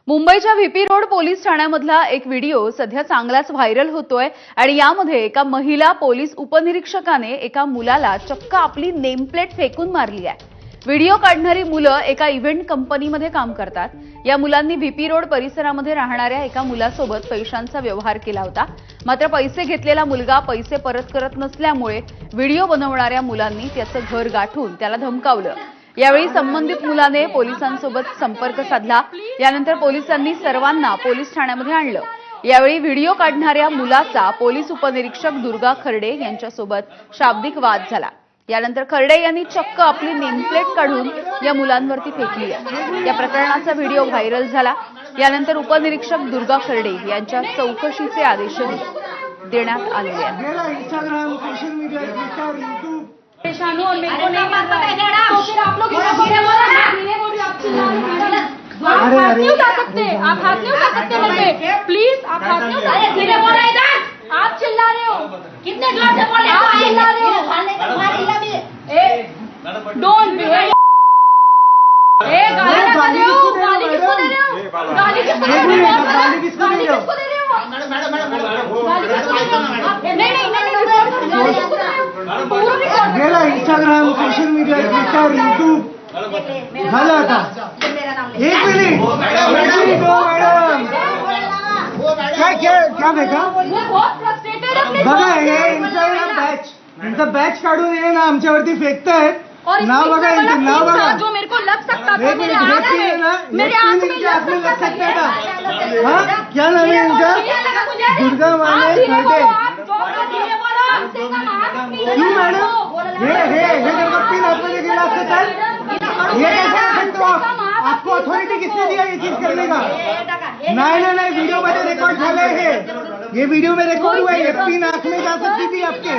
मुंबईच्या VP road police ठाण्यामधला एक video सध्या चांगलाच व्हायरल होतोय आणि यामध्ये एका महिला पोलीस उपनिरीक्षकाने एका मुलाला चक्क आपली नेमप्लेट फेकून मारली आहे। व्हिडिओ काढणारी मुलं एका इव्हेंट कंपनीमध्ये काम करतात। या मुलांनी व्हीपी रोड परिसरामध्ये राहणाऱ्या एका मुलासोबत पैशांचा व्यवहार केला होता। मात्र पैसे घेतलेला मुलगा पैसे परत करत नसल्यामुळे व्हिडिओ बनवणाऱ्या मुलांनी त्याचं घर गाठून त्याला धमकावलं। यावेळी संबंधित मुलाने पोलिसांसोबत संपर्क साधला। यानंतर पोलिसांनी सर्वांना पोलीस ठाण्यामध्ये आणलं। यावेळी व्हिडिओ काढणाऱ्या मुलाचा पोलीस उपनिरीक्षक दुर्गा खर्डे यांच्यासोबत शाब्दिक वाद झाला। यानंतर खर्डे यांनी चक्क आपली नेमप्लेट काढून या मुलांवरती फेकली आहे। या प्रकरणाचा व्हिडिओ व्हायरल झाला। यानंतर उपनिरीक्षक दुर्गा खर्डे यांच्या चौकशीचे आदेश देण्यात आले आहेत। परेशान हो और मेरे को नहीं मिल रहा है तो फिर आप लोग आप हाथ नहीं उठा सकते, आप हाथ नहीं उठा सकते मुझ पे, प्लीज आप हाथ नहीं उठा सकते। आप चिल्ला रहे हो, कितने जोर से बोल रहे हो, आप चिल्ला रहे हो। Don't behave. गाली किसको दे रहे हो? गाली किसको दे रहे हो? गाली किसको दे रहे हो? गाली किसको दे रहे हो? गेला Instagram, social media, Twitter, YouTube झालं आता। एक मिनिट मैडम, क्या फेका बघा, हे इंस्टाग्राम बॅच काढून ये ना आमच्यावरती फेकतायत। नाव बघा, नाव बघा, जो मेरे को लग सकता था मेरे मेरे आंख में लग सकता था। हाँ, क्या नाम है इनका? दुर्गा माने खर्डे। क्यों मैडम? हे पिन आपने गेला असतं तर ये कैसे कर सकते हो आप? आपको अथॉरिटी किसने दिया ये चीज करने का? नहीं, वीडियो में रिकॉर्ड झालंय हे। ये वीडियो में रिकॉर्ड हुआ है। ये पिन आंख में जा सकती थी आपके।